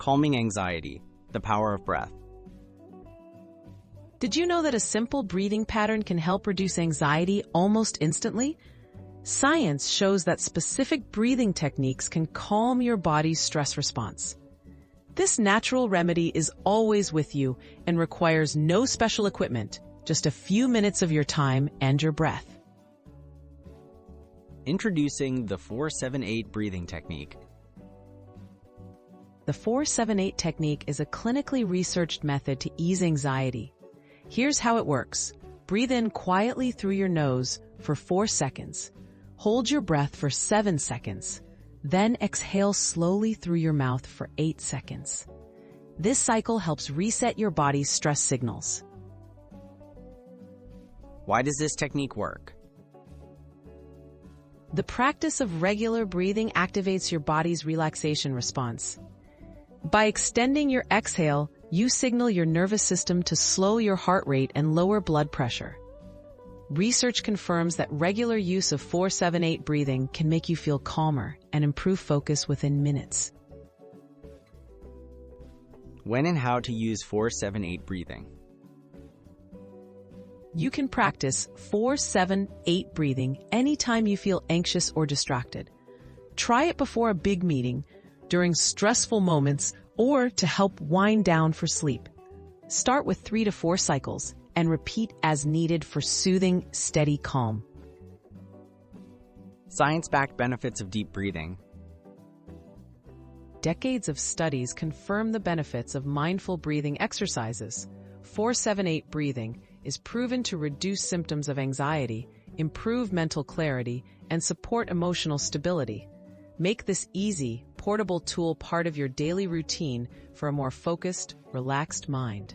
Calming anxiety, the power of breath. Did you know that a simple breathing pattern can help reduce anxiety almost instantly? Science shows that specific breathing techniques can calm your body's stress response. This natural remedy is always with you and requires no special equipment, just a few minutes of your time and your breath. Introducing the 4-7-8 breathing technique. The 4-7-8 technique is a clinically researched method to ease anxiety. Here's how it works. Breathe in quietly through your nose for 4 seconds. Hold your breath for 7 seconds. Then exhale slowly through your mouth for 8 seconds. This cycle helps reset your body's stress signals. Why does this technique work? The practice of regular breathing activates your body's relaxation response. By extending your exhale, you signal your nervous system to slow your heart rate and lower blood pressure. Research confirms that regular use of 4-7-8 breathing can make you feel calmer and improve focus within minutes. When and how to use 4-7-8 breathing. You can practice 4-7-8 breathing anytime you feel anxious or distracted. Try it before a big meeting, during stressful moments, or to help wind down for sleep. Start with 3 to 4 cycles and repeat as needed for soothing, steady calm. Science-backed benefits of deep breathing. Decades of studies confirm the benefits of mindful breathing exercises. 4-7-8 breathing is proven to reduce symptoms of anxiety, improve mental clarity, and support emotional stability. Make this easy, portable tool part of your daily routine for a more focused, relaxed mind.